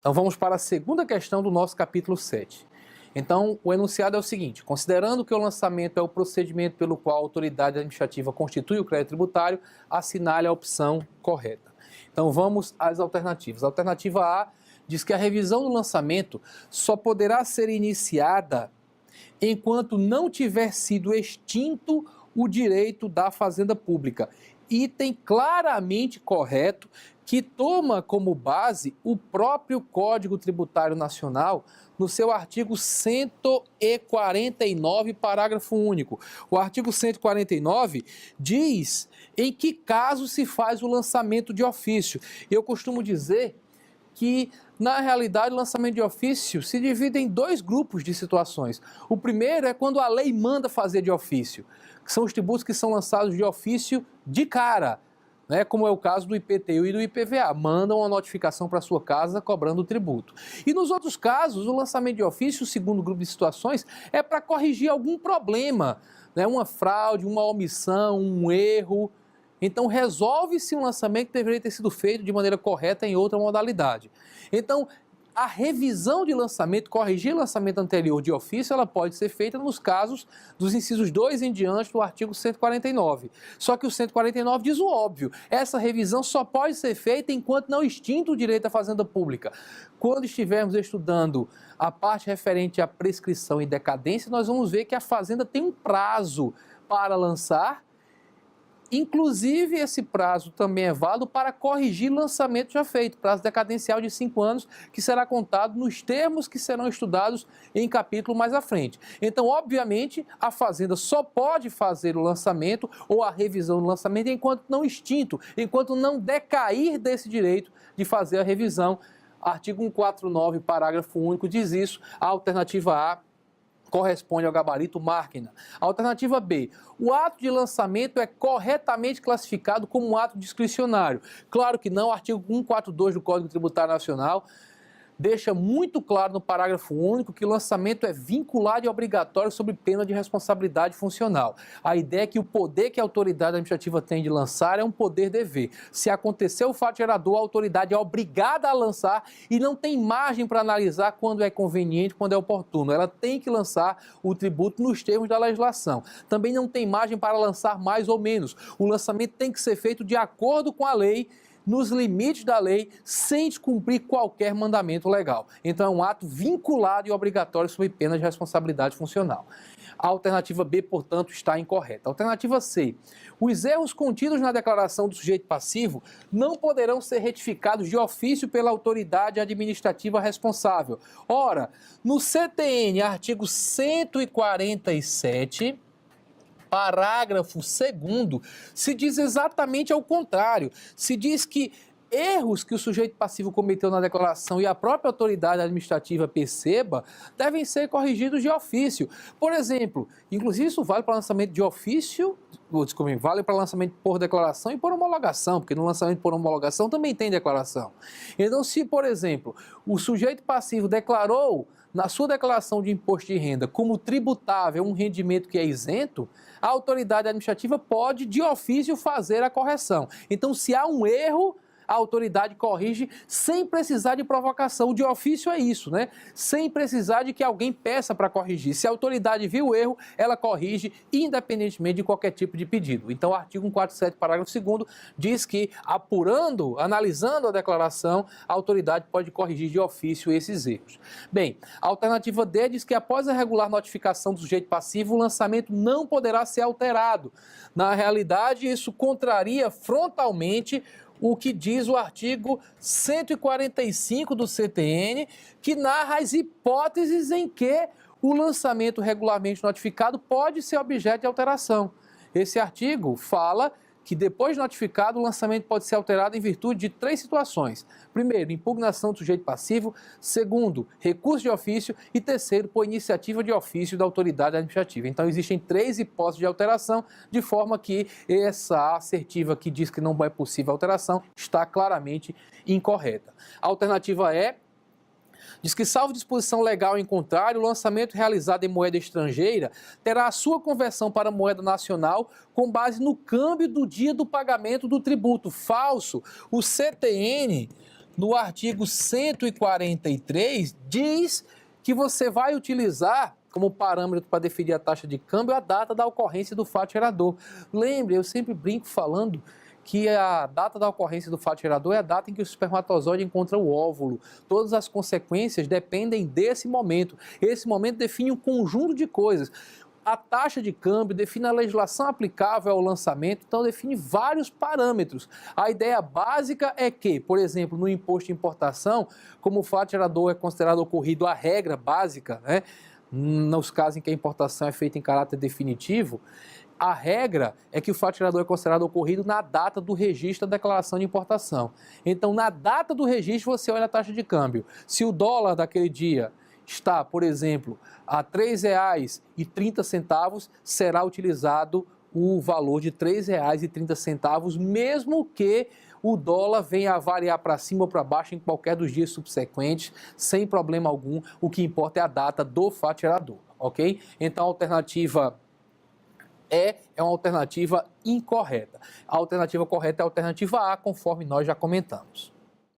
Então vamos para a segunda questão do nosso capítulo 7. Então o enunciado é o seguinte: considerando que o lançamento é o procedimento pelo qual a autoridade administrativa constitui o crédito tributário, assinale a opção correta. Então vamos às alternativas. A alternativa A diz que a revisão do lançamento só poderá ser iniciada enquanto não tiver sido extinto o direito da fazenda pública. Item claramente correto, que toma como base o próprio Código Tributário Nacional no seu artigo 149, parágrafo único. O artigo 149 diz em que caso se faz o lançamento de ofício. Eu costumo dizer que, na realidade, o lançamento de ofício se divide em dois grupos de situações. O primeiro é quando a lei manda fazer de ofício, que são os tributos que são lançados de ofício de cara, né, como é o caso do IPTU e do IPVA, mandam uma notificação para sua casa cobrando o tributo. E nos outros casos, o lançamento de ofício, o segundo grupo de situações, é para corrigir algum problema, né, uma fraude, uma omissão, um erro. Então resolve-se um lançamento que deveria ter sido feito de maneira correta em outra modalidade. Então, a revisão de lançamento, corrigir o lançamento anterior de ofício, ela pode ser feita nos casos dos incisos 2 em diante do artigo 149. Só que o 149 diz o óbvio: essa revisão só pode ser feita enquanto não extinto o direito à fazenda pública. Quando estivermos estudando a parte referente à prescrição e decadência, nós vamos ver que a fazenda tem um prazo para lançar. Inclusive, esse prazo também é válido para corrigir lançamento já feito, prazo decadencial de 5 anos, que será contado nos termos que serão estudados em capítulo mais à frente. Então, obviamente, a Fazenda só pode fazer o lançamento ou a revisão do lançamento enquanto não extinto, enquanto não decair desse direito de fazer a revisão. Artigo 149, parágrafo único, diz isso. A alternativa A corresponde ao gabarito máquina. Alternativa B: o ato de lançamento é corretamente classificado como um ato discricionário. Claro que não, o artigo 142 do Código Tributário Nacional deixa muito claro no parágrafo único que o lançamento é vinculado e obrigatório sob pena de responsabilidade funcional. A ideia é que o poder que a autoridade administrativa tem de lançar é um poder-dever. Se acontecer o fato gerador, a autoridade é obrigada a lançar e não tem margem para analisar quando é conveniente, quando é oportuno. Ela tem que lançar o tributo nos termos da legislação. Também não tem margem para lançar mais ou menos. O lançamento tem que ser feito de acordo com a lei, nos limites da lei, sem descumprir qualquer mandamento legal. Então é um ato vinculado e obrigatório sob pena de responsabilidade funcional. A alternativa B, portanto, está incorreta. Alternativa C: os erros contidos na declaração do sujeito passivo não poderão ser retificados de ofício pela autoridade administrativa responsável. Ora, no CTN, artigo 147... parágrafo 2º, se diz exatamente ao contrário. Se diz que erros que o sujeito passivo cometeu na declaração e a própria autoridade administrativa perceba, devem ser corrigidos de ofício. Por exemplo, inclusive isso vale para lançamento de ofício, vale para lançamento por declaração e por homologação, porque no lançamento por homologação também tem declaração. Então, se, por exemplo, o sujeito passivo declarou na sua declaração de imposto de renda como tributável um rendimento que é isento, a autoridade administrativa pode, de ofício, fazer a correção. Então, se há um erro, a autoridade corrige sem precisar de provocação. O de ofício é isso, né? Sem precisar de que alguém peça para corrigir. Se a autoridade viu o erro, ela corrige independentemente de qualquer tipo de pedido. Então, o artigo 147, parágrafo 2º, diz que, apurando, analisando a declaração, a autoridade pode corrigir de ofício esses erros. Bem, a alternativa D diz que, após a regular notificação do sujeito passivo, o lançamento não poderá ser alterado. Na realidade, isso contraria frontalmente o que diz o artigo 145 do CTN, que narra as hipóteses em que o lançamento regularmente notificado pode ser objeto de alteração. Esse artigo fala que, depois de notificado, o lançamento pode ser alterado em virtude de 3 situações. Primeiro, impugnação do sujeito passivo. Segundo, recurso de ofício. E terceiro, por iniciativa de ofício da autoridade administrativa. Então, existem 3 hipóteses de alteração, de forma que essa assertiva que diz que não é possível alteração está claramente incorreta. A alternativa diz que, salvo disposição legal em contrário, o lançamento realizado em moeda estrangeira terá a sua conversão para moeda nacional com base no câmbio do dia do pagamento do tributo. Falso. O CTN no artigo 143, diz que você vai utilizar como parâmetro para definir a taxa de câmbio a data da ocorrência do fato gerador. Lembre, eu sempre brinco falando que a data da ocorrência do fato gerador é a data em que o espermatozoide encontra o óvulo. Todas as consequências dependem desse momento. Esse momento define um conjunto de coisas. A taxa de câmbio define a legislação aplicável ao lançamento, então define vários parâmetros. A ideia básica é que, por exemplo, no imposto de importação, como o fato gerador é considerado ocorrido a regra básica, né, nos casos em que a importação é feita em caráter definitivo, a regra é que o fato gerador é considerado ocorrido na data do registro da declaração de importação. Então, na data do registro, você olha a taxa de câmbio. Se o dólar daquele dia está, por exemplo, a R$ 3,30, será utilizado o valor de R$ 3,30, mesmo que o dólar venha a variar para cima ou para baixo em qualquer dos dias subsequentes, sem problema algum. O que importa é a data do fato gerador, ok? Então, a alternativa é uma alternativa incorreta. A alternativa correta é a alternativa A, conforme nós já comentamos.